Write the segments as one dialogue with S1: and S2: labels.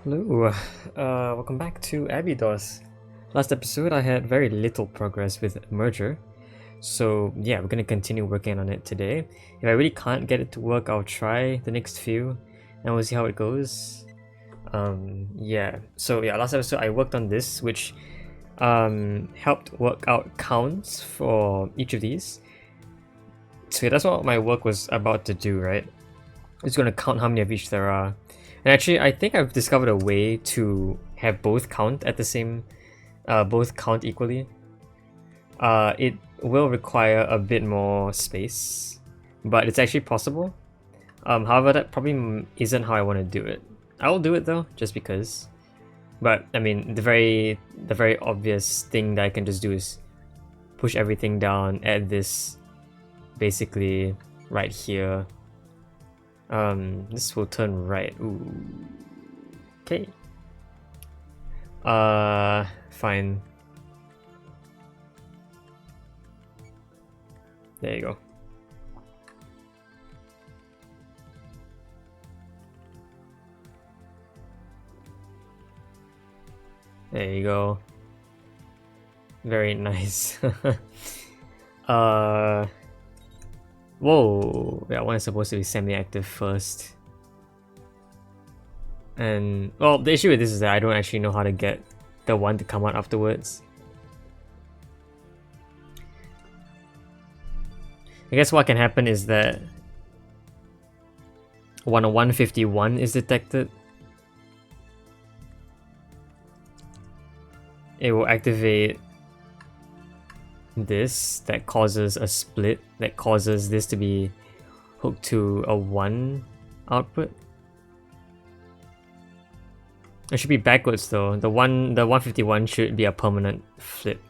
S1: Hello, welcome back to ABI-DOS. Last episode I had very little progress with merger, so yeah, we're gonna continue working on it today. If I really can't get it to work, I'll try the next few and we'll see how it goes. Last episode I worked on this, which helped work out counts for each of these. So yeah, that's what my work was about to do, right? It's gonna count how many of each there are. And actually, I think I've discovered a way to have both count at the same, both count equally. It will require a bit more space, but it's actually possible. However, that probably isn't how I want to do it. I will do it though, just because. But I mean, the very obvious thing that I can just do is push everything down, add this basically right here. This will turn right. Ooh. Okay. Fine. There you go. There you go. Very nice. Whoa, that one is supposed to be semi-active first. And, well, the issue with this is that I don't actually know how to get the one to come out afterwards. I guess what can happen is that when a 151 is detected, it will activate this that causes a split, that causes this to be hooked to a 1 output. It should be backwards though. The 151 should be a permanent flip.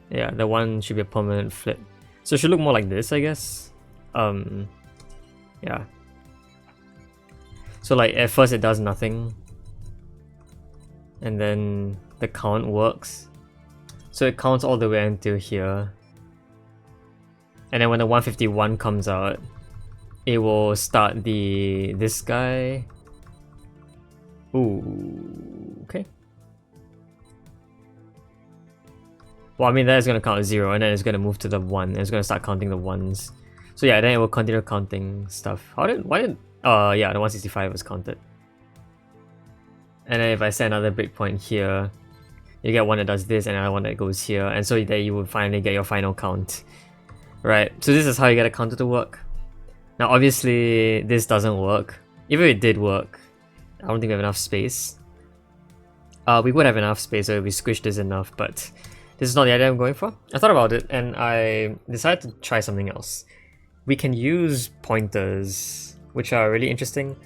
S1: Yeah, the 1 should be a permanent flip. So it should look more like this, I guess. Yeah. So like at first it does nothing, and then the count works. So it counts all the way until here. And then when the 151 comes out, it will start this guy. Ooh, okay. Well, I mean that is gonna count 0, and then it's gonna move to the 1, and it's gonna start counting the 1s. So yeah, then it will continue counting stuff. Why did the 165 was counted. And then if I set another breakpoint here, you get one that does this and another one that goes here, and so there you will finally get your final count. Right, so this is how you get a counter to work. Now obviously this doesn't work. Even if it did work, I don't think we have enough space. We would have enough space if we squished this enough, but this is not the idea I'm going for. I thought about it and I decided to try something else. We can use pointers, which are really interesting,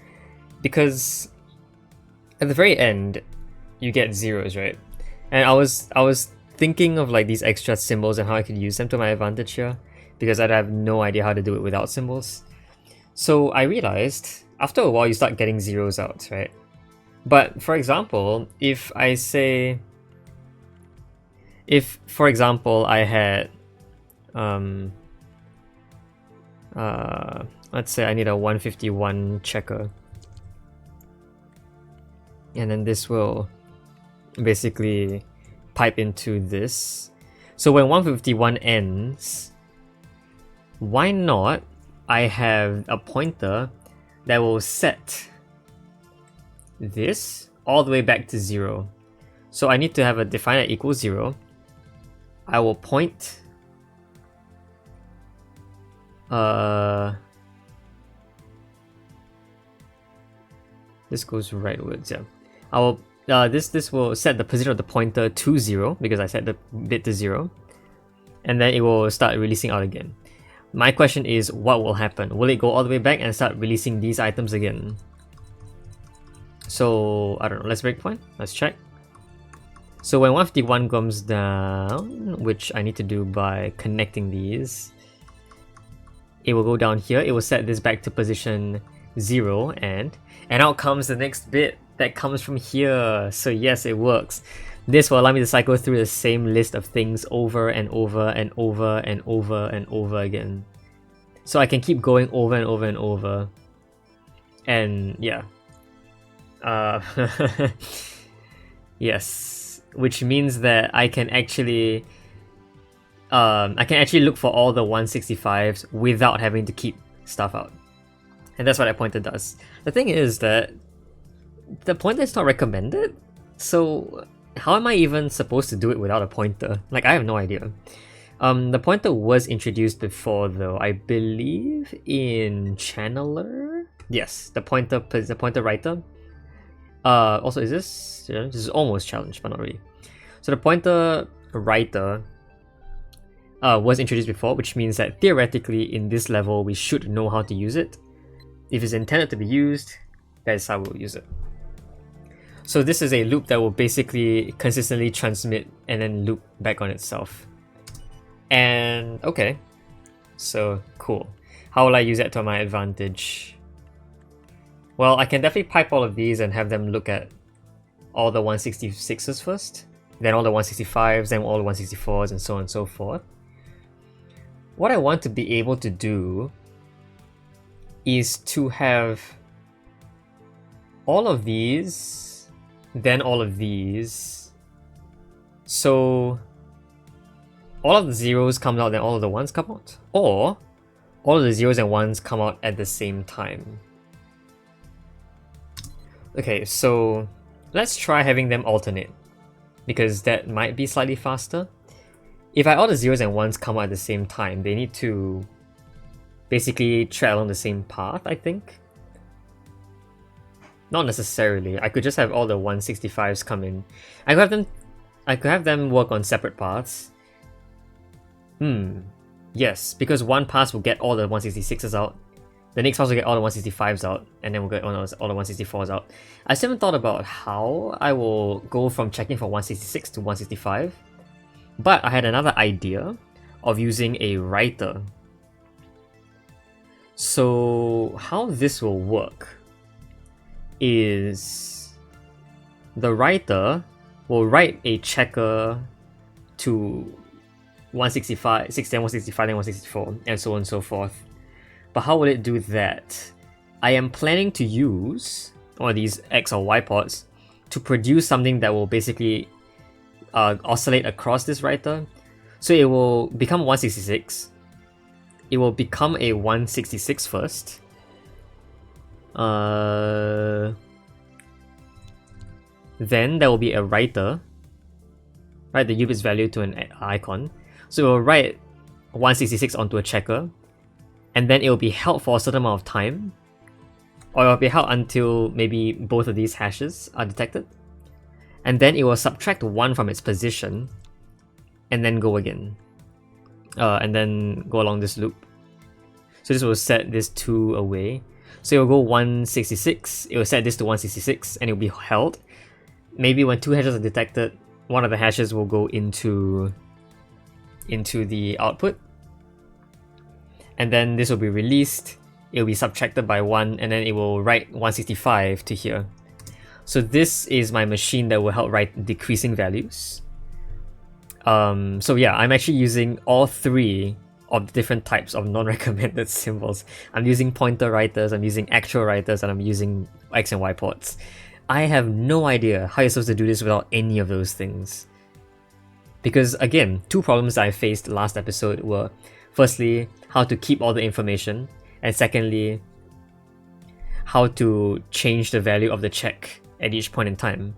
S1: because at the very end, you get zeros, right? And I was thinking of like these extra symbols and how I could use them to my advantage here, because I'd have no idea how to do it without symbols. So I realized after a while you start getting zeros out, right? But for example, if for example I had let's say I need a 151 checker, and then this will basically pipe into this. So when 151 ends, why not I have a pointer that will set this all the way back to 0. So I need to have a define at equals 0. I will point this goes rightwards, yeah. I will this will set the position of the pointer to 0 because I set the bit to 0, and then it will start releasing out again. My question is, what will happen? Will it go all the way back and start releasing these items again? So I don't know, let's breakpoint, let's check. So when 151 comes down, which I need to do by connecting these, it will go down here, it will set this back to position 0, and out comes the next bit that comes from here. So yes, it works. This will allow me to cycle through the same list of things over and over and over and over and over again. So I can keep going over and over and over. And yeah. Yes. Which means that I can actually look for all the 165s without having to keep stuff out. And that's what that pointer does. The thing is that the pointer is not recommended, so how am I even supposed to do it without a pointer? Like, I have no idea. The pointer was introduced before though, I believe in Channeler? Yes, the pointer writer. Also, is this is almost challenged, but not really. So the pointer writer was introduced before, which means that theoretically in this level we should know how to use it. If it's intended to be used, that is how we'll use it. So this is a loop that will basically consistently transmit and then loop back on itself. And okay, so cool. How will I use that to my advantage? Well, I can definitely pipe all of these and have them look at all the 166s first, then all the 165s, then all the 164s, and so on and so forth. What I want to be able to do is to have all of these, then all of these. So all of the zeros come out, then all of the ones come out. Or all of the zeros and ones come out at the same time. Okay, so let's try having them alternate, because that might be slightly faster. If all the zeros and ones come out at the same time, they need to basically tread along the same path, I think. Not necessarily. I could just have all the 165s come in. I could have them work on separate paths. Yes, because one pass will get all the 166s out. The next pass will get all the 165s out, and then we'll get all the 164s out. I still haven't thought about how I will go from checking from 166 to 165, but I had another idea of using a writer. So how this will work is the writer will write a checker to 165, 60, 165, then 164, and so on and so forth. But how will it do that? I am planning to use one of these X or Y ports to produce something that will basically oscillate across this writer. So it will become 166. It will become a 166 first. Then there will be a writer. Write the U-bits value to an icon. So it will write 166 onto a checker, and then it will be held for a certain amount of time, or it will be held until maybe both of these hashes are detected, and then it will subtract 1 from its position, and then go again, and then go along this loop. So this will set this 2 away. So it will go 166, it will set this to 166, and it will be held. Maybe when 2 hashes are detected, one of the hashes will go into the output, and then this will be released, it will be subtracted by 1, and then it will write 165 to here. So this is my machine that will help write decreasing values. So yeah, I'm actually using all 3 of the different types of non-recommended symbols. I'm using pointer writers, I'm using actual writers, and I'm using X and Y ports. I have no idea how you're supposed to do this without any of those things. Because again, 2 problems that I faced last episode were, firstly, how to keep all the information, and secondly, how to change the value of the check at each point in time.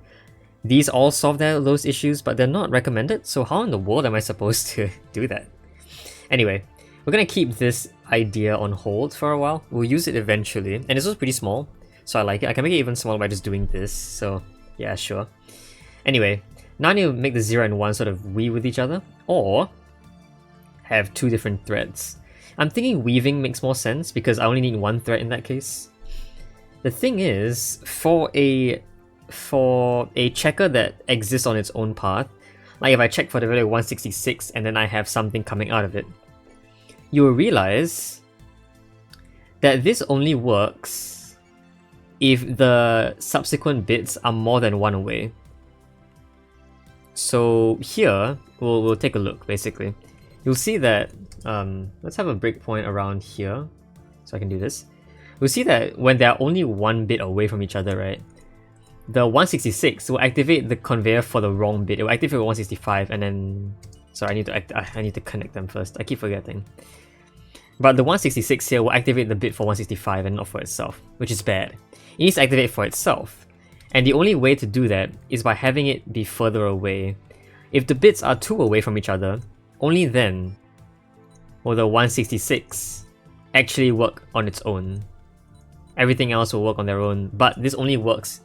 S1: These all solve those issues, but they're not recommended, so how in the world am I supposed to do that? Anyway, we're gonna keep this idea on hold for a while. We'll use it eventually, and this was pretty small, so I like it. I can make it even smaller by just doing this, so yeah, sure. Anyway, now I need to make the 0 and 1 sort of weave with each other, or have 2 different threads. I'm thinking weaving makes more sense because I only need 1 thread in that case. The thing is, for a checker that exists on its own path, like if I check for the value of 166 and then I have something coming out of it, you will realize that this only works if the subsequent bits are more than 1 away. So here, we'll take a look basically. You'll see that let's have a breakpoint around here, so I can do this. We'll see that when they're only one bit away from each other, right? The 166 will activate the conveyor for the wrong bit. It will activate 165, and then... Sorry, I need to connect them first. I keep forgetting. But the 166 here will activate the bit for 165 and not for itself, which is bad. It needs to activate for itself. And the only way to do that is by having it be further away. If the bits are too away from each other, only then will the 166 actually work on its own. Everything else will work on their own, but this only works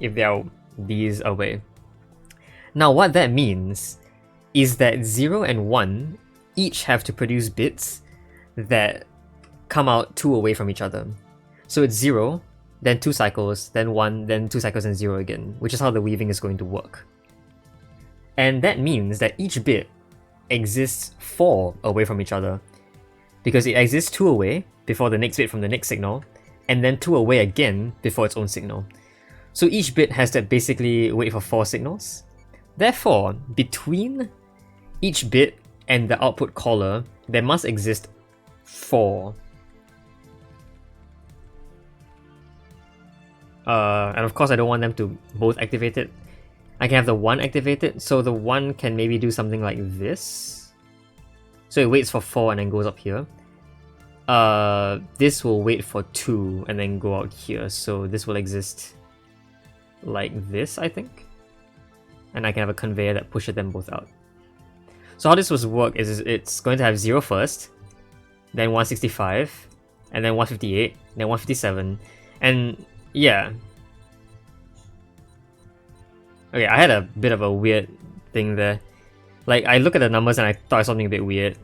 S1: if they are these away. Now what that means is that 0 and 1 each have to produce bits that come out 2 away from each other. So it's 0, then 2 cycles, then 1, then 2 cycles and 0 again, which is how the weaving is going to work. And that means that each bit exists 4 away from each other, because it exists 2 away before the next bit from the next signal, and then 2 away again before its own signal. So each bit has to basically wait for 4 signals. Therefore, between each bit and the output caller, there must exist 4. And of course I don't want them to both activate it. I can have the 1 activated, so the 1 can maybe do something like this. So it waits for 4 and then goes up here. This will wait for 2 and then go out here, so this will exist like this, I think. And I can have a conveyor that pushes them both out. So how this will work is it's going to have 0 first, then 165, and then 158, then 157, and yeah. Okay, I had a bit of a weird thing there. Like, I look at the numbers and I thought something a bit weird.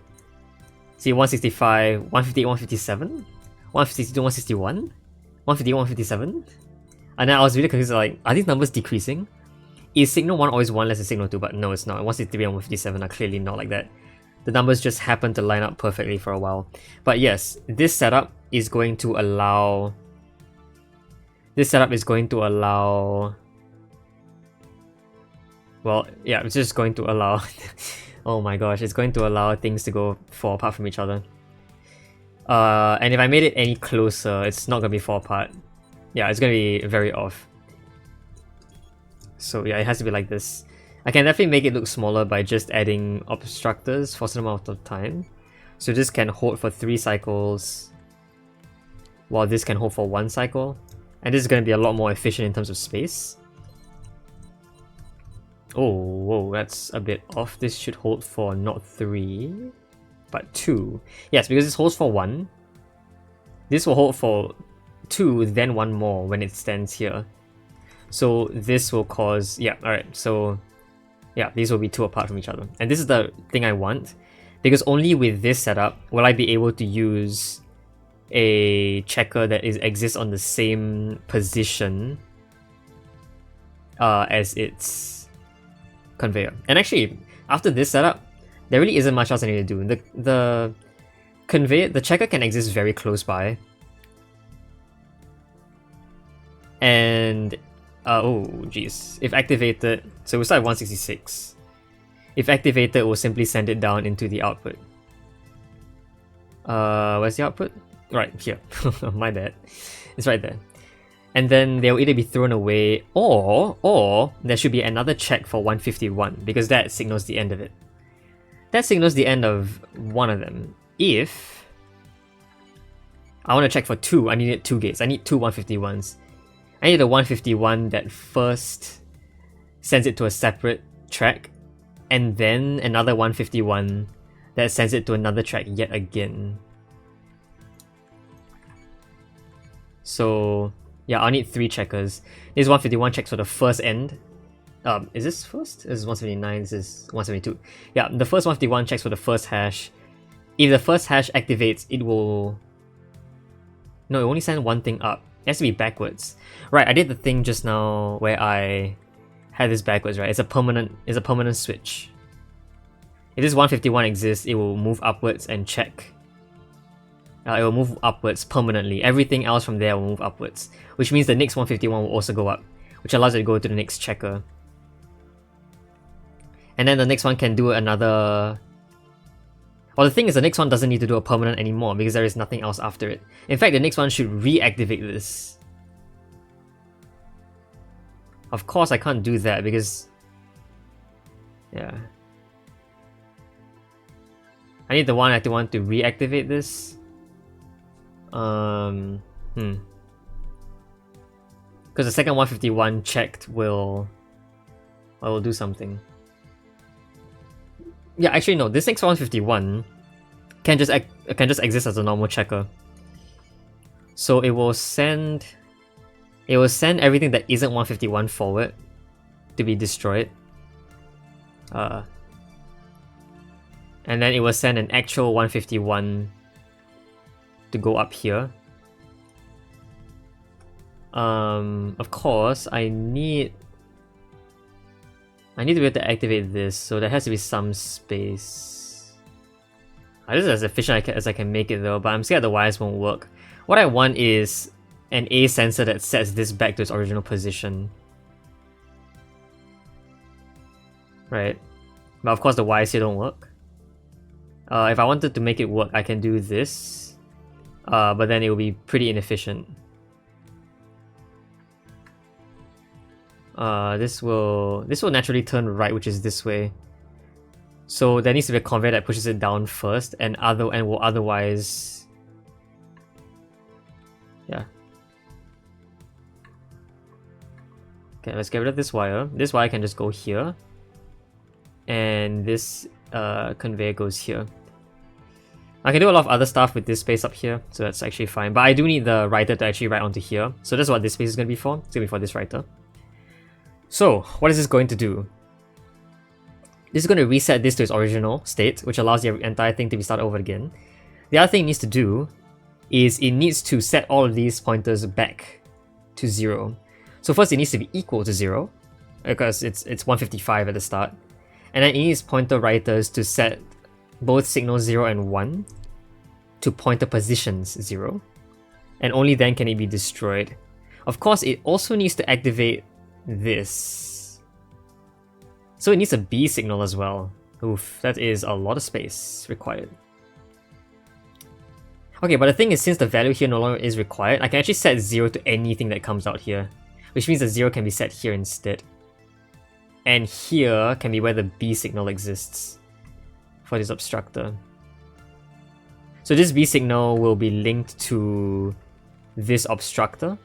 S1: See, 165, 158, 157, 152, 161, 158, 157. And then I was really confused, like, are these numbers decreasing? Is signal 1 always 1 less than signal 2? But no, it's not. 163 and 157 are clearly not like that. The numbers just happen to line up perfectly for a while. But yes, this setup is going to allow... Well, yeah, it's just going to allow... oh my gosh, it's going to allow things to go 4 apart from each other. And if I made it any closer, it's not going to be 4 apart. Yeah, it's going to be very off. So yeah, it has to be like this. I can definitely make it look smaller by just adding obstructors for some amount of time. So this can hold for 3 cycles, while this can hold for 1 cycle. And this is going to be a lot more efficient in terms of space. Oh, whoa, that's a bit off. This should hold for not 3, but 2. Yes, because this holds for 1. This will hold for 2, then 1 more when it stands here. So this will cause... yeah, alright, so... yeah, these will be 2 apart from each other. And this is the thing I want, because only with this setup will I be able to use a checker that exists on the same position as its conveyor. And actually, after this setup, there really isn't much else I need to do. The conveyor, the checker can exist very close by. And oh geez, if activated, so we'll start at 166. If activated, we'll simply send it down into the output. Where's the output? Right here. My bad. It's right there. And then they'll either be thrown away, or there should be another check for 151, because that signals the end of it. That signals the end of one of them. If I want to check for 2, I need 2 gates. I need 2 151s. I need a 151 that first sends it to a separate track, and then another 151 that sends it to another track yet again. So yeah, I'll need 3 checkers. This 151 checks for the first end. Is this first? This is 179, this is 172. Yeah, the first 151 checks for the first hash. If the first hash activates, it will... no, it only sends one thing up. It has to be backwards. Right, I did the thing just now where I had this backwards, right? It's a permanent switch. If this 151 exists, it will move upwards and check. It will move upwards permanently. Everything else from there will move upwards, which means the next 151 will also go up, which allows it to go to the next checker. And then the next one can do another... Or the thing is, the next one doesn't need to do a permanent anymore because there is nothing else after it. In fact, the next one should reactivate this. Of course, I can't do that because... yeah. I need the 191 to reactivate this. Because the second 151 checked will do something. Yeah, actually no, this next 151 can just exist as a normal checker. So it will send everything that isn't 151 forward to be destroyed. And then it will send an actual 151 to go up here. Of course, I need to be able to activate this, so there has to be some space. This is as efficient as I can make it though, but I'm scared the wires won't work. What I want is an A sensor that sets this back to its original position. Right. But of course the wires here don't work. If I wanted to make it work, I can do this. But then it will be pretty inefficient. This will naturally turn right, which is this way. So there needs to be a conveyor that pushes it down first, and will otherwise, yeah. Okay, let's get rid of this wire. This wire can just go here, and this conveyor goes here. I can do a lot of other stuff with this space up here, so that's actually fine. But I do need the writer to actually write onto here. So that's what this space is going to be for. It's going to be for this writer. So, what is this going to do? This is going to reset this to its original state, which allows the entire thing to be started over again. The other thing it needs to do is it needs to set all of these pointers back to 0. So first it needs to be equal to 0, because it's 155 at the start. And then it needs pointer writers to set both signals 0 and 1 to pointer positions 0. And only then can it be destroyed. Of course, it also needs to activate this. So it needs a B signal as well. Oof, that is a lot of space required. Okay, but the thing is, since the value here no longer is required, I can actually set 0 to anything that comes out here, which means the 0 can be set here instead. And here can be where the B signal exists for this obstructor. So this B signal will be linked to this obstructor.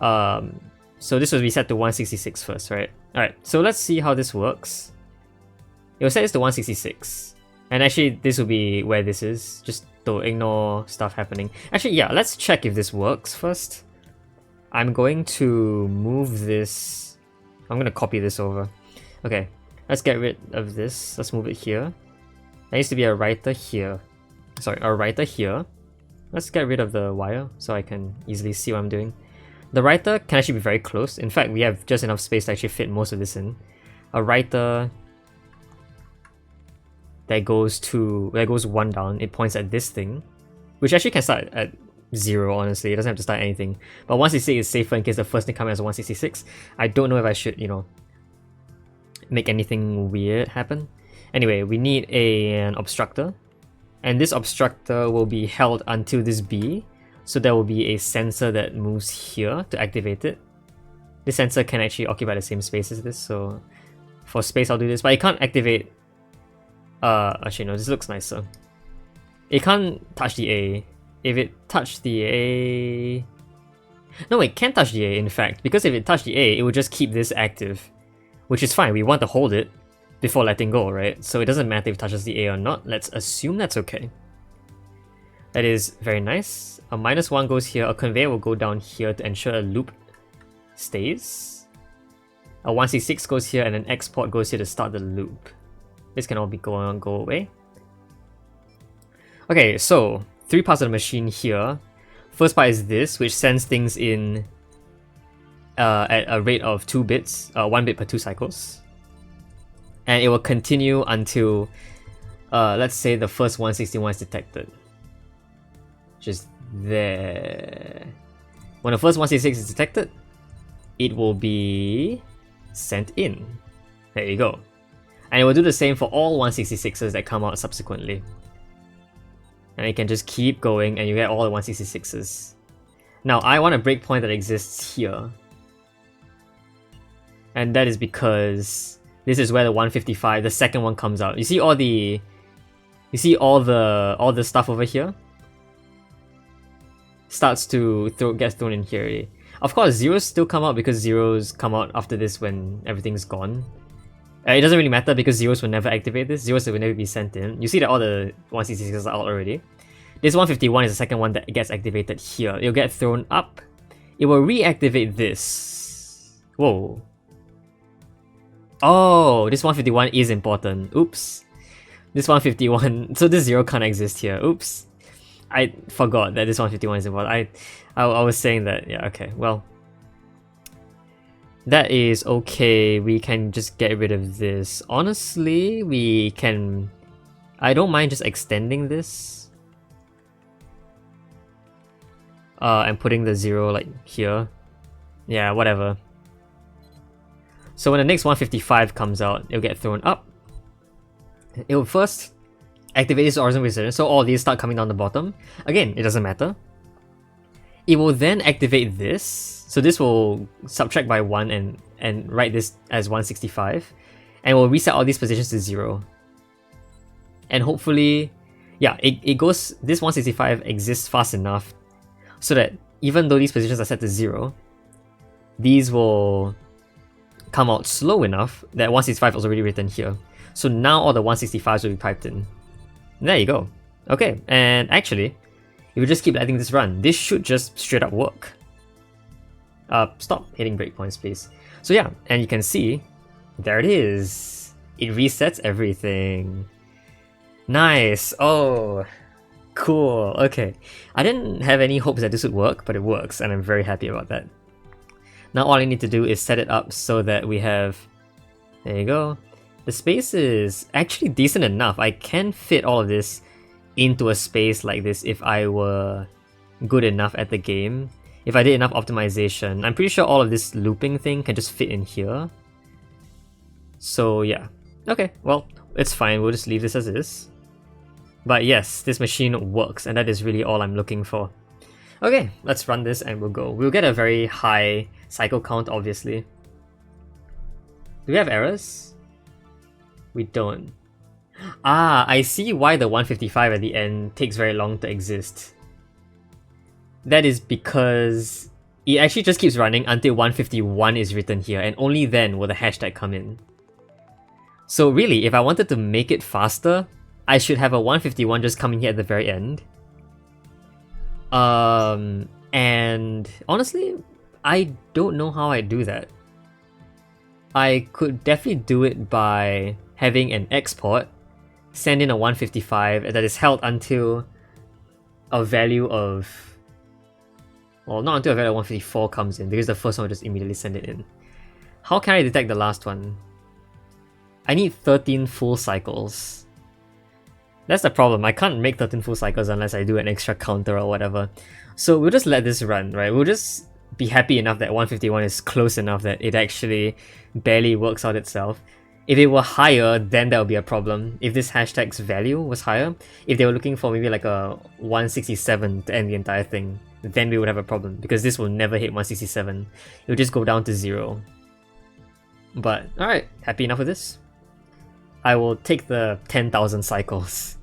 S1: So this will be set to 166 first, right? Alright, so let's see how this works. It will set this to 166. And actually, this will be where this is, just to ignore stuff happening. Actually, yeah, let's check if this works first. I'm going to move this. I'm going to copy this over. Okay, let's get rid of this. Let's move it here. There needs to be a writer here. Sorry, a writer here. Let's get rid of the wire so I can easily see what I'm doing. The writer can actually be very close. In fact, we have just enough space to actually fit most of this in. A writer that goes 1 down, it points at this thing, which actually can start at 0, honestly. It doesn't have to start anything. But 166 is safer in case the first thing comes as 166. I don't know if I should, make anything weird happen. Anyway, we need an obstructor. And this obstructor will be held until this B. So there will be a sensor that moves here to activate it. This sensor can actually occupy the same space as this, so for space I'll do this, but it can't activate... actually no, this looks nicer. It can't touch the A. If it touched the A... No, it can touch the A in fact, because if it touched the A, it would just keep this active. Which is fine, we want to hold it before letting go, right? So it doesn't matter if it touches the A or not, let's assume that's okay. That is very nice. A -1 goes here, a conveyor will go down here to ensure a loop stays. A 166 goes here and an export goes here to start the loop. This can all be go away. Okay, so 3 parts of the machine here. First part is this, which sends things in at a rate of 2 bits, 1 bit per 2 cycles. And it will continue until, let's say the first 161 is detected. Just there. When the first 166 is detected, it will be sent in. There you go. And it will do the same for all 166s that come out subsequently. And it can just keep going and you get all the 166s. Now, I want a breakpoint that exists here. And that is because this is where the 155, the second one, comes out. You see all the stuff over here? Starts to get thrown in here already. Of course, zeros still come out because zeros come out after this when everything's gone. It doesn't really matter because zeros will never activate this. Zeros will never be sent in. You see that all the 166s are out already. This 151 is the second one that gets activated here. It'll get thrown up. It will reactivate this. Whoa. Oh, this 151 is important. Oops. This 151... So this 0 can't exist here. Oops. I forgot that this 151 is important. I was saying that. Yeah, okay. Well, that is okay. We can just get rid of this. Honestly, we can... I don't mind just extending this. And putting the 0 like here. Yeah, whatever. So when the next 155 comes out, it'll get thrown up. It will first activate this horizontal precision, so all these start coming down the bottom. Again, it doesn't matter. It will then activate this. So this will subtract by 1 and write this as 165. And we'll reset all these positions to 0. And hopefully, yeah, it goes, this 165 exists fast enough so that even though these positions are set to 0, these will come out slow enough that 165 is already written here. So now all the 165s will be piped in. There you go. Okay, and actually, if we just keep letting this run, this should just straight up work. Stop hitting breakpoints, please. So yeah, and you can see, there it is. It resets everything. Nice. Oh, cool. Okay. I didn't have any hopes that this would work, but it works, and I'm very happy about that. Now all I need to do is set it up so that we have... There you go. The space is actually decent enough. I can fit all of this into a space like this if I were good enough at the game. If I did enough optimization. I'm pretty sure all of this looping thing can just fit in here. So yeah. Okay, well, it's fine. We'll just leave this as is. But yes, this machine works, and that is really all I'm looking for. Okay, let's run this and we'll go. We'll get a very high cycle count, obviously. Do we have errors? We don't. Ah, I see why the 155 at the end takes very long to exist. That is because it actually just keeps running until 151 is written here, and only then will the hashtag come in. So really, if I wanted to make it faster, I should have a 151 just coming here at the very end. And honestly, I don't know how I do that. I could definitely do it by having an export, send in a 155 that is held until a value of... Well, not until a value of 154 comes in, because the first one will just immediately send it in. How can I detect the last one? I need 13 full cycles. That's the problem. I can't make 13 full cycles unless I do an extra counter or whatever. So we'll just let this run, right? We'll just be happy enough that 151 is close enough that it actually barely works out itself. If it were higher, then that would be a problem. If this hashtag's value was higher, if they were looking for maybe like a 167 to end the entire thing, then we would have a problem, because this will never hit 167. It will just go down to 0. But alright, happy enough with this. I will take the 10,000 cycles.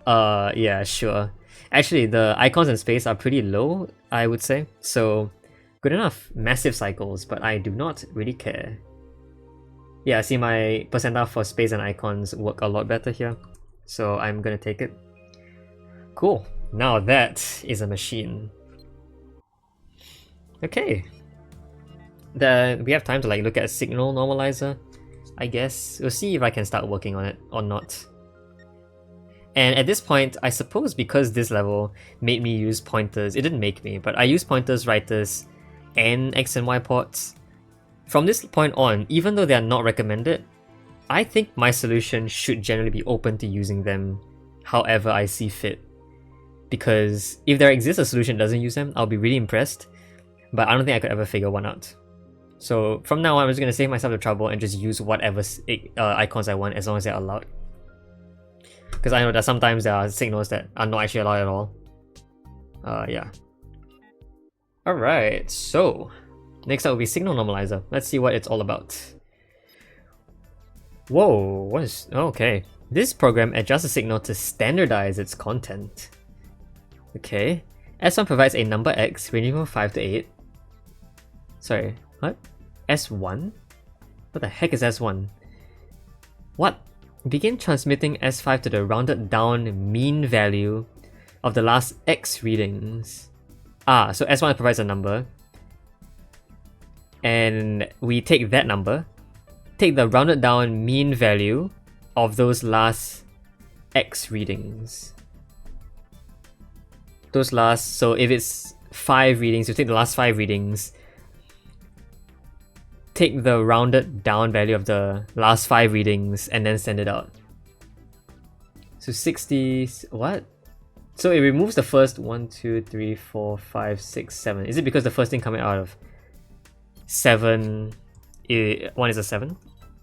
S1: Yeah, sure. Actually, the icons in space are pretty low, I would say. So, good enough. Massive cycles, but I do not really care. Yeah, see, my percentile for space and icons work a lot better here. So I'm gonna take it. Cool. Now that is a machine. Okay. We have time to like look at a signal normalizer, I guess. We'll see if I can start working on it or not. And at this point, I suppose because this level made me use pointers, it didn't make me, but I use pointers, writers, and X and Y ports. From this point on, even though they are not recommended, I think my solution should generally be open to using them however I see fit. Because if there exists a solution that doesn't use them, I'll be really impressed, but I don't think I could ever figure one out. So from now on, I'm just gonna save myself the trouble and just use whatever icons I want as long as they're allowed. Because I know that sometimes there are signals that are not actually allowed at all. Yeah. Alright, so next up will be Signal Normalizer. Let's see what it's all about. Whoa, what is... okay. This program adjusts a signal to standardize its content. Okay. S1 provides a number X ranging from 5 to 8. Sorry, what? S1? What the heck is S1? What? Begin transmitting S5 to the rounded down mean value of the last X readings. Ah, so S1 provides a number. And we take that number, take the rounded down mean value of those last X readings. Those last, so if it's 5 readings, you take the last 5 readings, take the rounded down value of the last 5 readings, and then send it out. So 60, what? So it removes the first 1, 2, 3, 4, 5, 6, 7. Is it because the first thing coming out of 7, 1 is a 7?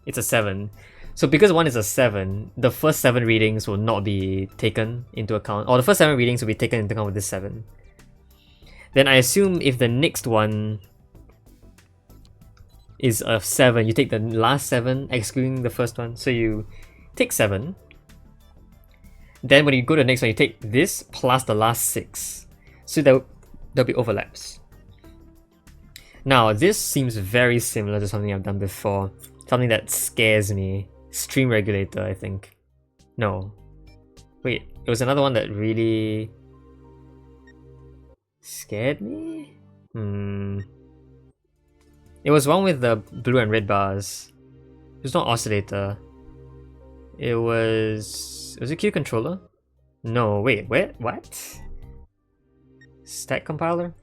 S1: It's a 7. So because 1 is a 7, the first 7 readings will not be taken into account, or the first 7 readings will be taken into account with this 7. Then I assume if the next one is a 7, you take the last 7 excluding the first one. So you take 7. Then when you go to the next one, you take this plus the last 6. So there'll be overlaps. Now this seems very similar to something I've done before. Something that scares me. Stream regulator, I think. No. Wait, it was another one that really scared me? It was one with the blue and red bars. It was not oscillator. It was it Q controller? No, wait, what? Stack compiler?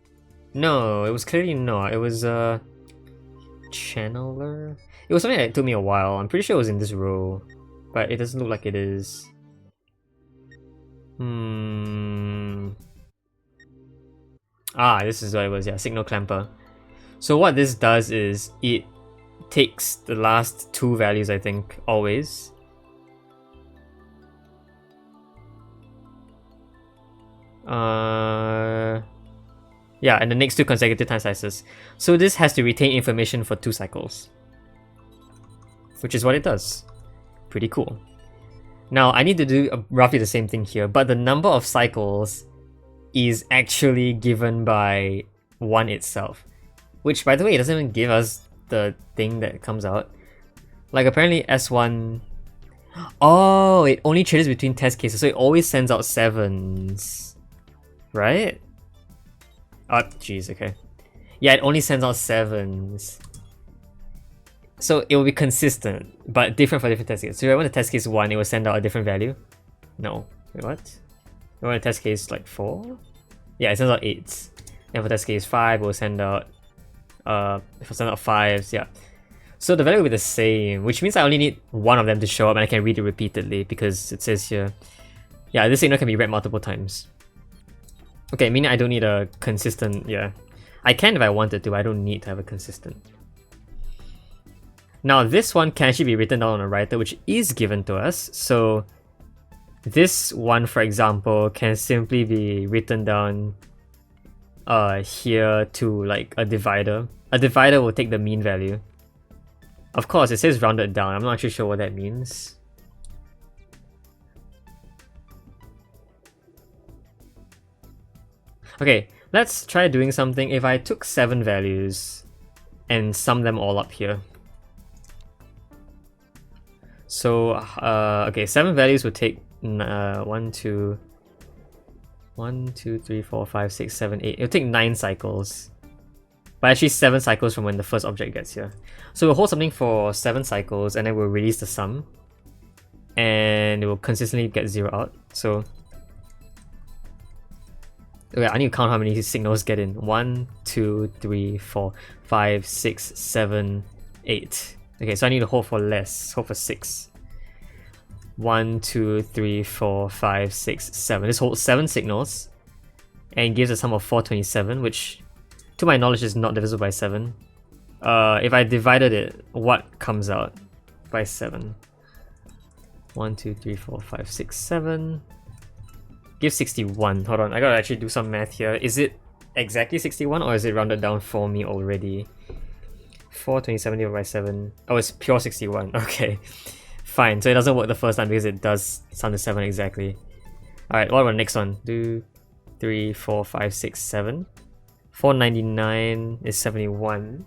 S1: No, it was clearly not. It was a channeler. It was something that took me a while. I'm pretty sure it was in this row, but it doesn't look like it is. Ah, this is what it was. Yeah, signal clamper. So what this does is it takes the last 2 values, I think, always. Yeah, and the next 2 consecutive time slices. So this has to retain information for 2 cycles, which is what it does. Pretty cool. Now I need to do roughly the same thing here, but the number of cycles is actually given by 1 itself. Which, by the way, it doesn't even give us the thing that comes out. Like apparently S1... Oh, it only changes between test cases, so it always sends out 7s. Right? Oh, jeez, okay. Yeah, it only sends out 7s. So it will be consistent, but different for different test cases. So if I want to test case 1, it will send out a different value. No. Wait, what? If I want to test case like 4? Yeah, it sends out 8s. And for test case 5, it will send out if I send out 5s, yeah. So the value will be the same, which means I only need 1 of them to show up and I can read it repeatedly because it says here, yeah, this signal can be read multiple times. Okay, meaning I don't need a consistent, yeah. I can if I wanted to, I don't need to have a consistent. Now this one can actually be written down on a writer, which is given to us. So this one, for example, can simply be written down here to like a divider. A divider will take the mean value. Of course, it says rounded down. I'm not actually sure what that means. Okay, let's try doing something. If I took 7 values and sum them all up here. So, okay, 7 values would take 1, 2, 3, 4, 5, 6, 7, 8. It'll take 9 cycles. But actually 7 cycles from when the first object gets here. So we'll hold something for 7 cycles and then we'll release the sum. And it will consistently get 0 out. So, okay, I need to count how many signals get in. 1, 2, 3, 4, 5, 6, 7, 8. Okay, so I need to hold for less. Hold for 6. 1, 2, 3, 4, 5, 6, 7. This holds 7 signals and gives a sum of 427, which to my knowledge is not divisible by 7. if I divided it, what comes out by 7? 1, 2, 3, 4, 5, 6, 7. Give 61. Hold on, I gotta actually do some math here. Is it exactly 61 or is it rounded down for me already? 427 divided by 7. Oh, it's pure 61. Okay. Fine. So it doesn't work the first time because it does sum to 7 exactly. Alright, what about the next one? 2, 3, 4, 5, 6, 7. 499 is 71.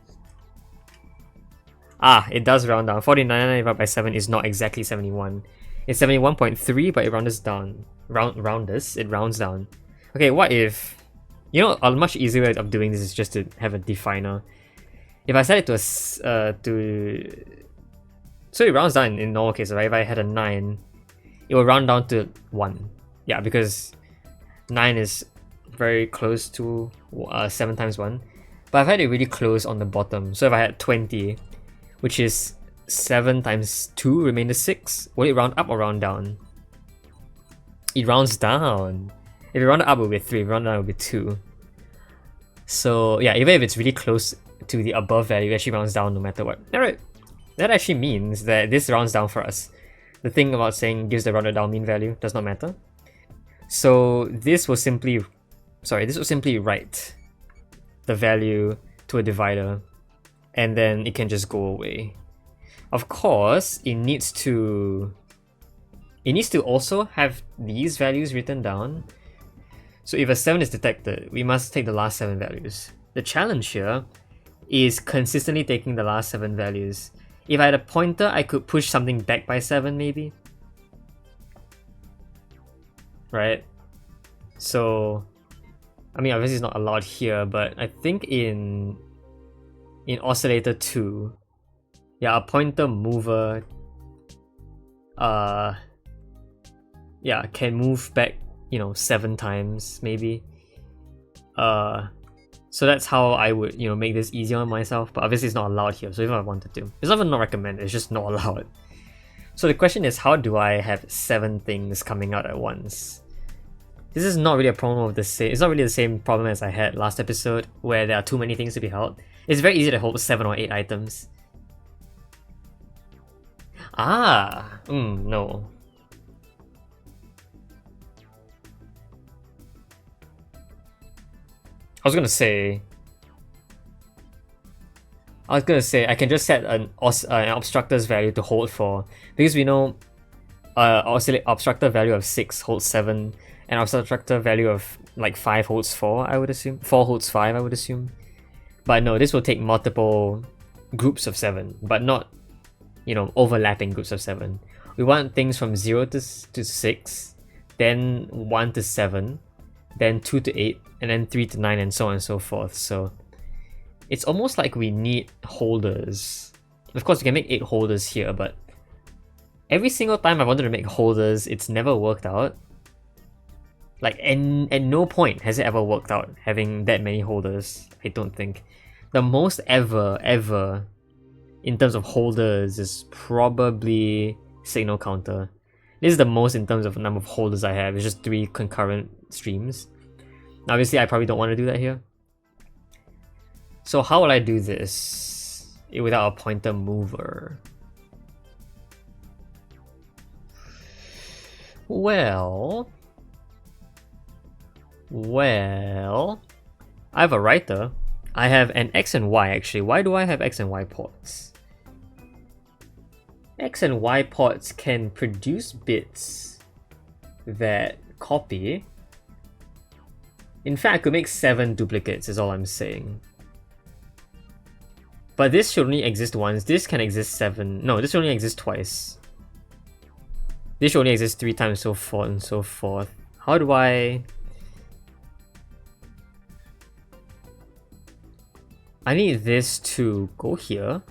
S1: Ah, it does round down. 49 divided by 7 is not exactly 71. It's 71.3, but it rounds down. It rounds down. Okay, what if... You know, a much easier way of doing this is just to have a definer. If I set it to a... So it rounds down in normal cases, right? If I had a 9, it will round down to 1. Yeah, because 9 is very close to 7 times 1. But I've had it really close on the bottom. So if I had 20, which is 7 times 2 remainder 6, will it round up or round down? It rounds down. If it rounded up, it would be 3. If it rounded down, it would be 2. So yeah, even if it's really close to the above value, it actually rounds down no matter what. Alright, that actually means that this rounds down for us. The thing about saying gives the rounded down mean value does not matter. So this will simply write the value to a divider, and then it can just go away. Of course, it needs to also have these values written down. So if a 7 is detected, we must take the last 7 values. The challenge here is consistently taking the last 7 values. If I had a pointer, I could push something back by 7 maybe. Right? So, I mean obviously it's not allowed here, but I think in oscillator 2, yeah, a pointer mover can move back, 7 times maybe. So that's how I would, make this easier on myself, but obviously it's not allowed here, so if I wanted to. It's not even not recommended, it's just not allowed. So the question is, how do I have 7 things coming out at once? This is not really a problem of the same, it's not really the same problem as I had last episode, where there are too many things to be held. It's very easy to hold 7 or 8 items. No. I was gonna say I can just set an obstructor's value to hold 4, because we know obstructor value of 6 holds 7, and obstructor value of like 5 holds 4, I would assume. 4 holds 5, I would assume. But no, this will take multiple groups of 7, but not, overlapping groups of 7. We want things from 0 to 6, then 1 to 7, then 2 to 8, and then 3 to 9, and so on and so forth. So it's almost like we need holders. Of course, we can make 8 holders here, but every single time I wanted to make holders, it's never worked out. Like, and at no point has it ever worked out having that many holders, I don't think. The most ever in terms of holders is probably signal counter. This is the most in terms of the number of holders I have. It's just 3 concurrent streams. Obviously, I probably don't want to do that here. So how will I do this without a pointer mover? Well, I have a writer. I have an X and Y actually. Why do I have X and Y ports? X and Y ports can produce bits that copy. In fact, I could make 7 duplicates is all I'm saying. But this should only exist once. This can exist 7. No, this should only exist twice. This should only exist 3 times, so forth and so forth. How do I need this to go here.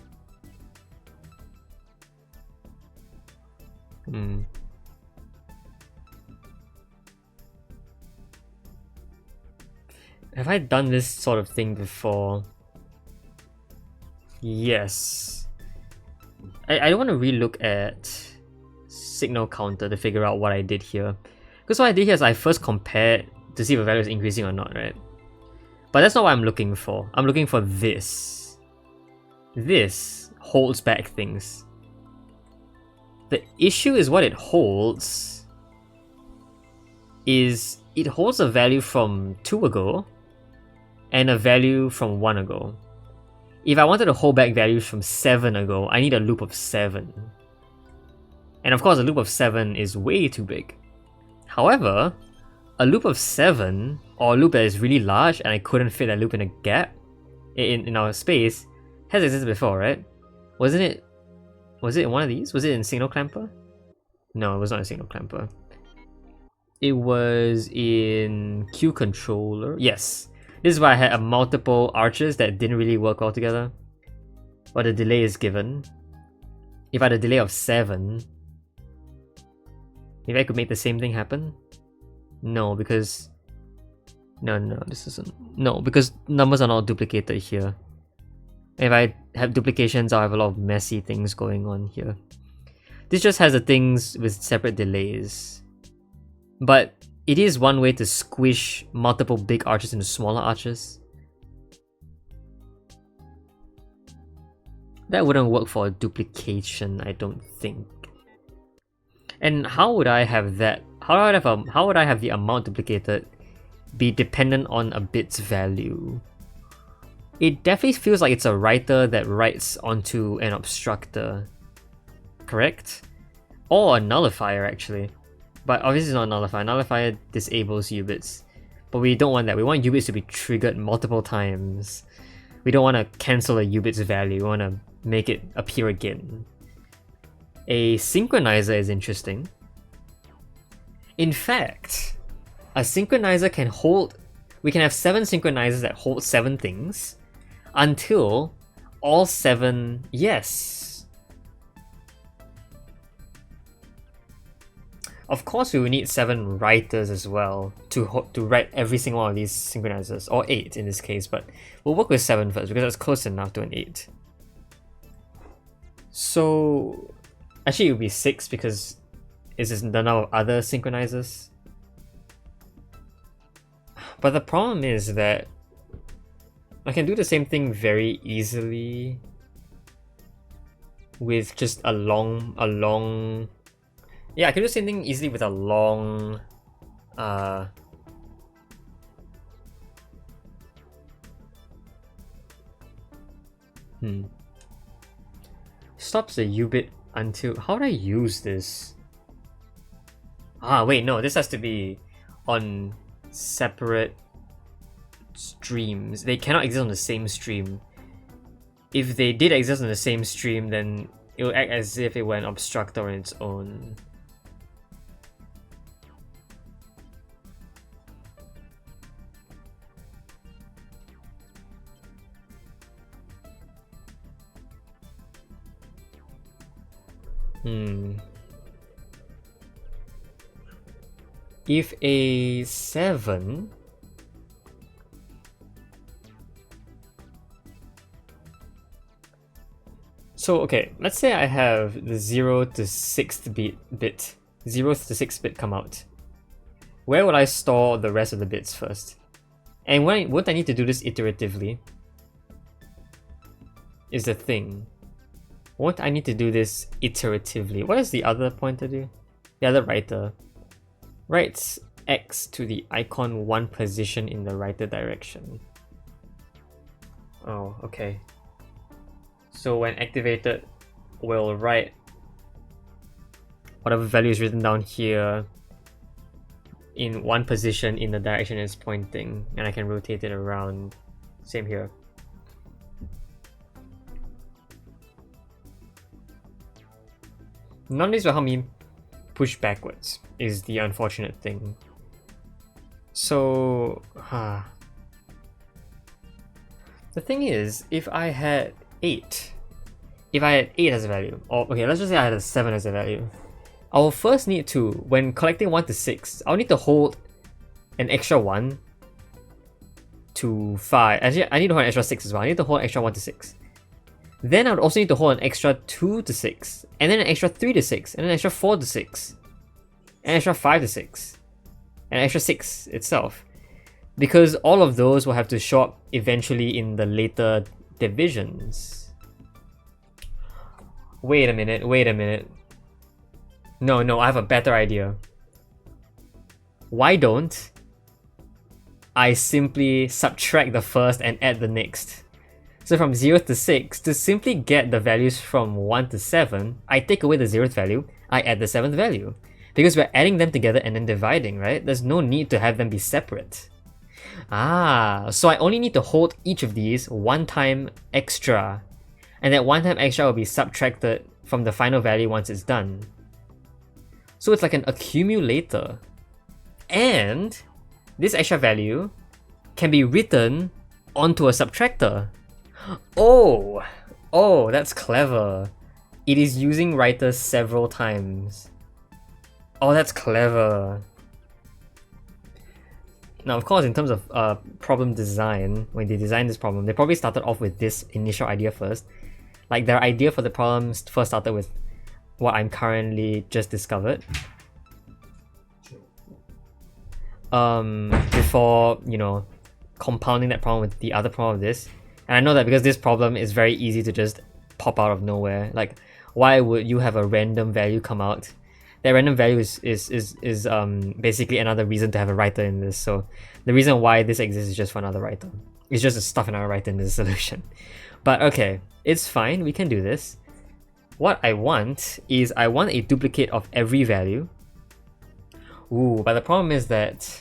S1: Have I done this sort of thing before? Yes. I don't want to relook at signal counter to figure out what I did here. Because what I did here is I first compared to see if the value is increasing or not, right? But that's not what I'm looking for. I'm looking for this. this holds back things. The issue is what it holds is it holds a value from 2 ago and a value from 1 ago. If I wanted to hold back values from 7 ago, I need a loop of 7. And of course, a loop of 7 is way too big. However, a loop of 7, or a loop that is really large and I couldn't fit that loop in a gap in our space, has existed before, right? Was it in one of these? Was it in Signal Clamper? No, it was not in Signal Clamper. It was in Q Controller. Yes. This is why I had a multiple arches that didn't really work well together. But the delay is given. If I had a delay of 7, maybe I could make the same thing happen? No, because... No, this isn't... No, because numbers are not duplicated here. If I have duplications, I'll have a lot of messy things going on here. This just has the things with separate delays. But it is one way to squish multiple big arches into smaller arches. That wouldn't work for a duplication, I don't think. And how would I have that? How would I have the amount duplicated be dependent on a bit's value? It definitely feels like it's a writer that writes onto an obstructor, correct? Or a nullifier actually. But obviously it's not a nullifier. Nullifier disables U-bits. But we don't want that. We want U-bits to be triggered multiple times. We don't want to cancel a U-bit's value. We want to make it appear again. A synchronizer is interesting. In fact, a synchronizer can hold... We can have 7 synchronizers that hold 7 things until all 7... Yes! Of course we will need 7 writers as well to write every single one of these synchronizers, or 8 in this case, but we'll work with 7 first because that's close enough to an 8. So actually it would be 6 because it's just the number of other synchronizers. But the problem is that I can do the same thing very easily with just a long... Yeah, I can do the same thing easily with a long... Stops the U-bit until... How would I use this? Ah, wait, no, this has to be on separate streams. They cannot exist on the same stream. If they did exist on the same stream, then it will act as if it were an obstructor on its own. If a 7 so okay, let's say I have the 0 to 6th bit. 0th to 6th bit come out. Where would I store the rest of the bits first? And wouldn't I need to do this iteratively? Is the thing. Won't I need to do this iteratively? What does the other pointer do? The other writer writes X to the icon 1 position in the writer direction. Oh, okay. So when activated, we'll write whatever value is written down here in 1 position in the direction it's pointing, and I can rotate it around. Same here. None of these will help me push backwards, is the unfortunate thing. So, the thing is, if I had 8 as a value, or okay, let's just say I had a 7 as a value, I will first need to, when collecting 1 to 6, I'll need to hold an extra 1 to 5. Actually, I need to hold an extra 6 as well. I need to hold an extra 1 to 6. Then I would also need to hold an extra 2 to 6, and then an extra 3 to 6, and an extra 4 to 6, and an extra 5 to 6, and an extra 6 itself. Because all of those will have to show up eventually in the later divisions. Wait a minute, wait a minute. No, I have a better idea. Why don't I simply subtract the first and add the next? So from 0 to 6, to simply get the values from 1 to 7, I take away the 0th value, I add the 7th value. Because we're adding them together and then dividing, right? There's no need to have them be separate. So I only need to hold each of these one time extra. And that one time extra will be subtracted from the final value once it's done. So it's like an accumulator. And this extra value can be written onto a subtractor. Oh, that's clever. It is using writers several times. Oh, that's clever. Now, of course, in terms of problem design, when they designed this problem, they probably started off with this initial idea first. Like, their idea for the problem first started with what I'm currently just discovered. Before, you know, compounding that problem with the other problem of this. And I know that because this problem is very easy to just pop out of nowhere. Like, why would you have a random value come out? That random value is basically another reason to have a writer in this. So the reason why this exists is just for another writer. It's just a stuff another writer in this solution. But okay, it's fine, we can do this. What I want is I want a duplicate of every value. Ooh, but the problem is that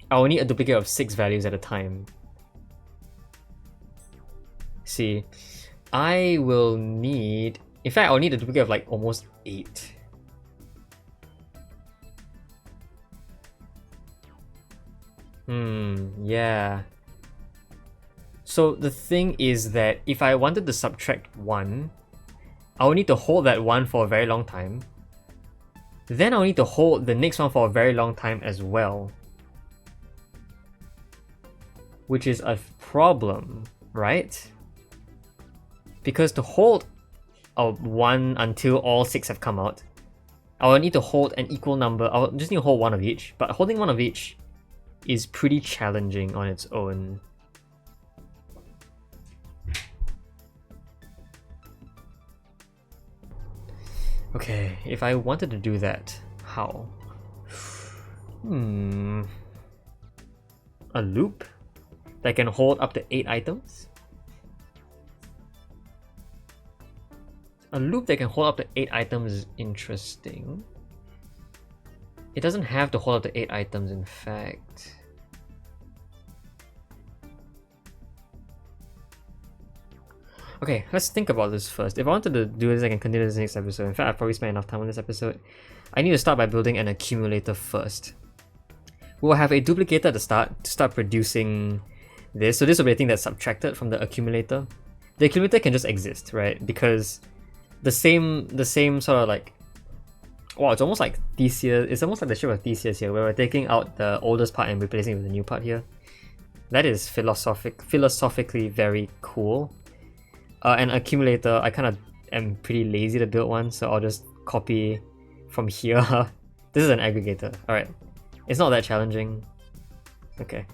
S1: I will need a duplicate of 6 values at a time. See, I will need... In fact, I'll need a duplicate of like almost 8. Yeah. So the thing is that if I wanted to subtract 1, I will need to hold that 1 for a very long time. Then I'll need to hold the next one for a very long time as well. Which is a problem, right? Because to hold a 1 until all 6 have come out, I will need to hold an equal number. I'll just need to hold 1 of each, but holding 1 of each is pretty challenging on its own. Okay, if I wanted to do that, how? A loop that can hold up to 8 items? A loop that can hold up to 8 items is interesting. It doesn't have to hold up to 8 items, in fact. Okay, let's think about this first. If I wanted to do this, I can continue this next episode. In fact, I've probably spent enough time on this episode. I need to start by building an accumulator first. We'll have a duplicator at the start to start producing this. So this will be a thing that's subtracted from the accumulator. The accumulator can just exist, right? Because the same sort of like... Wow, it's almost like Theseus. It's almost like the shape of Theseus here, where we're taking out the oldest part and replacing it with the new part here. That is philosophically very cool. An accumulator, I kind of am pretty lazy to build one, so I'll just copy from here. This is an aggregator. Alright. It's not that challenging. Okay.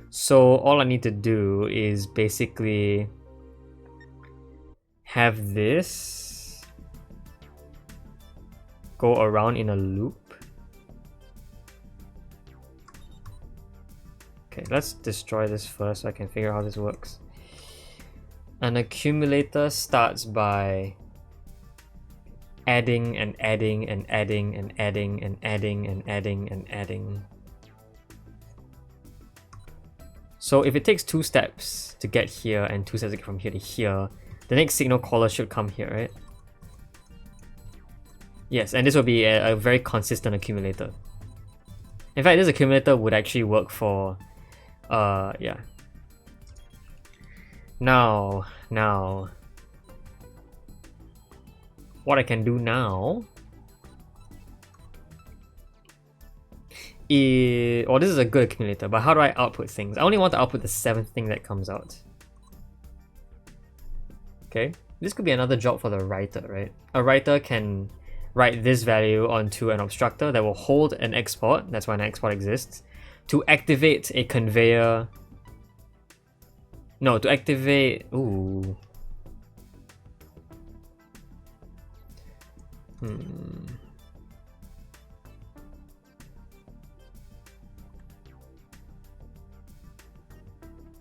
S1: So all I need to do is basically have this go around in a loop. Okay, let's destroy this first so I can figure out how this works. An accumulator starts by adding and adding and adding and adding and adding and adding and adding. So if it takes 2 steps to get here and 2 steps to get from here to here, the next signal caller should come here, right? Yes, and this will be a very consistent accumulator. In fact, this accumulator would actually work for, yeah. Now, what I can do now is, this is a good accumulator, but how do I output things? I only want to output the 7th thing that comes out. Okay, this could be another job for the writer, right? A writer can write this value onto an obstructor that will hold an export, that's why an export exists, to activate a conveyor. No, to activate... Ooh.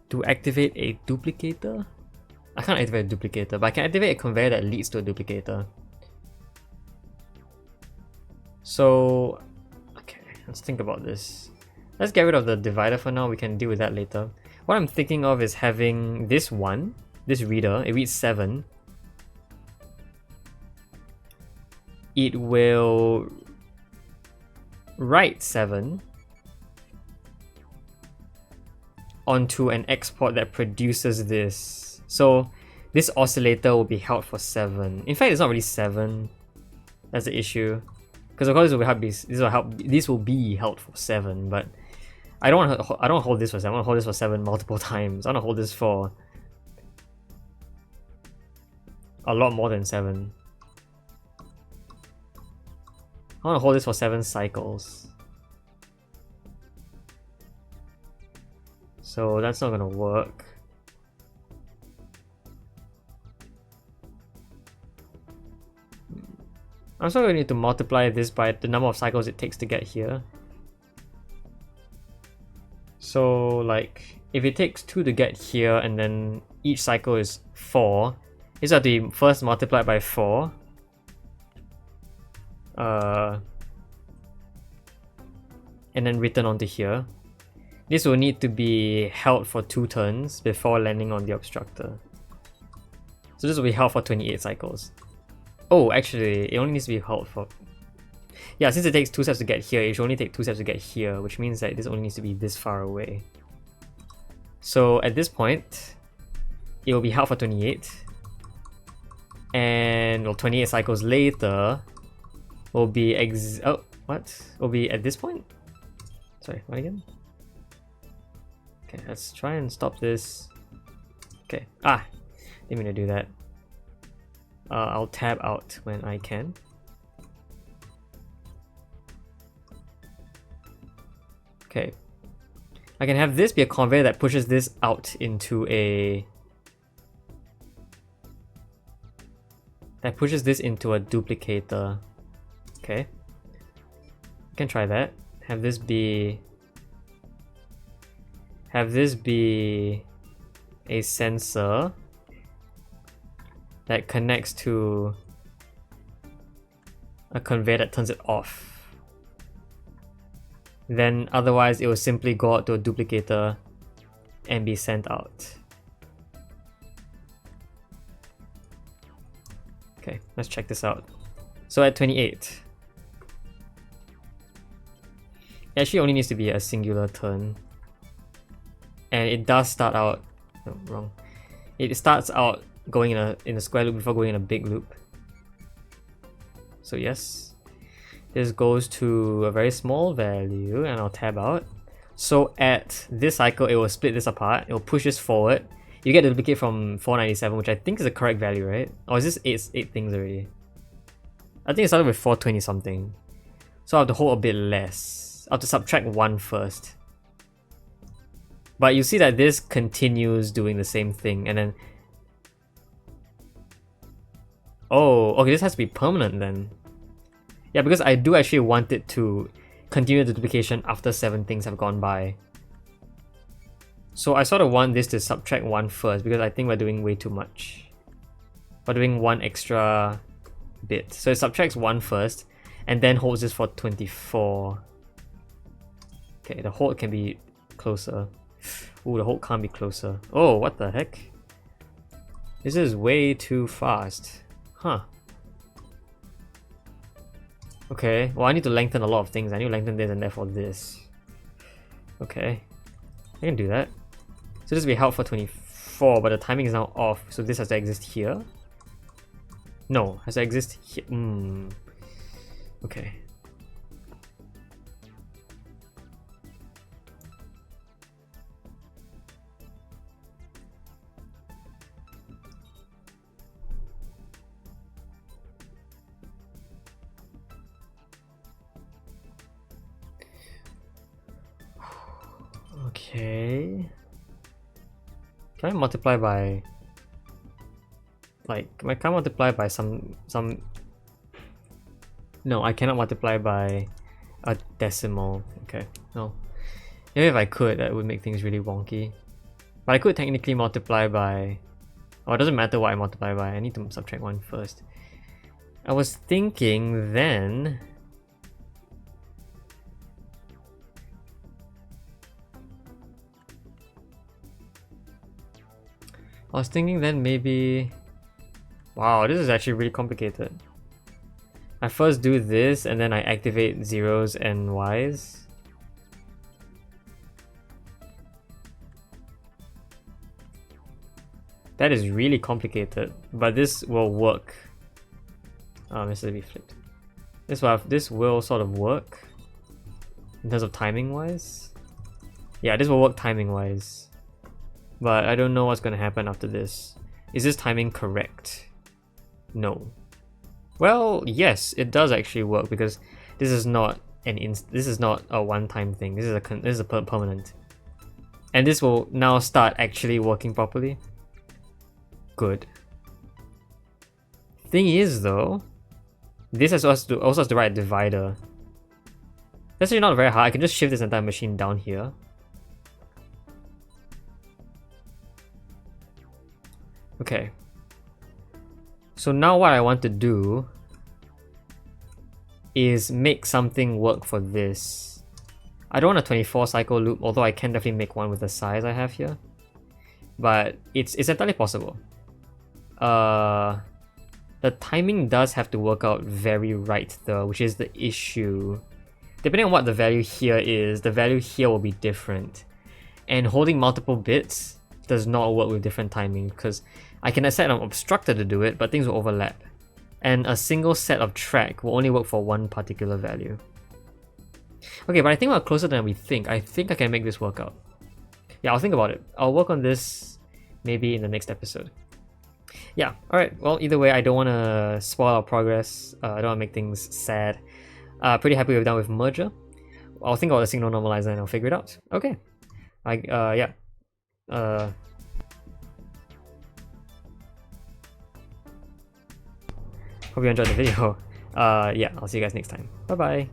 S1: To activate a duplicator? I can't activate a duplicator, but I can activate a conveyor that leads to a duplicator. So, okay, let's think about this. Let's get rid of the divider for now, we can deal with that later. What I'm thinking of is having this one, this reader, it reads 7. It will write 7 onto an export that produces this. So this oscillator will be held for 7. In fact, it's not really 7. That's the issue. Because of course this will be held for 7, but I don't want to hold this for 7. I want to hold this for 7 multiple times. I want to hold this for a lot more than 7. I want to hold this for 7 cycles. So that's not gonna work. I'm also going to need to multiply this by the number of cycles it takes to get here. So like, if it takes 2 to get here and then each cycle is 4, this will have to be first multiplied by 4. And then written onto here. This will need to be held for 2 turns before landing on the obstructor. So this will be held for 28 cycles. Oh, actually, it only needs to be held for... Yeah, since it takes 2 steps to get here, it should only take 2 steps to get here, which means that this only needs to be this far away. So at this point, it will be held for 28. And well, 28 cycles later, will be will be at this point? Sorry, what again? Okay, let's try and stop this. Okay, didn't mean to do that. I'll tab out when I can. Okay, I can have this be a conveyor that pushes this out into a... that pushes this into a duplicator. Okay, I can try that. Have this be a sensor that connects to a conveyor that turns it off. Then otherwise it will simply go out to a duplicator and be sent out. Okay, let's check this out. So at 28, it actually only needs to be a singular turn. And it does start out... no, wrong. It starts out going in a square loop before going in a big loop. So yes, this goes to a very small value, and I'll tab out. So at this cycle, it will split this apart. It will push this forward. You get the duplicate from 497, which I think is the correct value, right? Or is this 8 things already? I think it started with 420 something. So I have to hold a bit less. I have to subtract 1 first. But you see that this continues doing the same thing, and then... oh, okay, this has to be permanent then. Yeah, because I do actually want it to continue the duplication after 7 things have gone by. So I sort of want this to subtract 1 first, because I think we're doing way too much. We're doing 1 extra bit. So it subtracts 1 first, and then holds this for 24. Okay, the hold can be closer. Ooh, the hold can't be closer. Oh, what the heck? This is way too fast. Huh. Okay, well I need to lengthen a lot of things. I need to lengthen this and therefore this. Okay, I can do that. So this will be held for 24, but the timing is now off. So this has to exist here. No, has to exist here. Okay. Okay. Can I multiply by... like, can I multiply by some No, I cannot multiply by a decimal. Okay, no. Maybe if I could, that would make things really wonky. But I could technically multiply by... Oh, it doesn't matter what I multiply by. I need to subtract 1 first. I was thinking then... maybe... Wow, this is actually really complicated. I first do this and then I activate zeros and y's. That is really complicated, but this will work. This will be flipped. This will sort of work in terms of timing wise. Yeah, this will work timing wise, but I don't know what's gonna happen after this. Is this timing correct? No. Well, yes, it does actually work because this is not this is not a one-time thing. This is a permanent, and this will now start actually working properly. Good. Thing is though, this also has to write a divider. That's actually not very hard. I can just shift this entire machine down here. Okay. So now what I want to do is make something work for this. I don't want a 24 cycle loop, although I can definitely make one with the size I have here. But it's entirely possible. The timing does have to work out very right though, which is the issue. Depending on what the value here is, the value here will be different. And holding multiple bits does not work with different timing because I can set an obstructor to do it, but things will overlap. And a single set of track will only work for one particular value. Okay, but I think we're closer than we think. I think I can make this work out. Yeah, I'll think about it. I'll work on this maybe in the next episode. Yeah, alright, well, either way, I don't want to spoil our progress. I don't want to make things sad. Pretty happy we're done with merger. I'll think about the signal normalizer and I'll figure it out. Okay. Yeah. Hope you enjoyed the video. Yeah, I'll see you guys next time. Bye bye.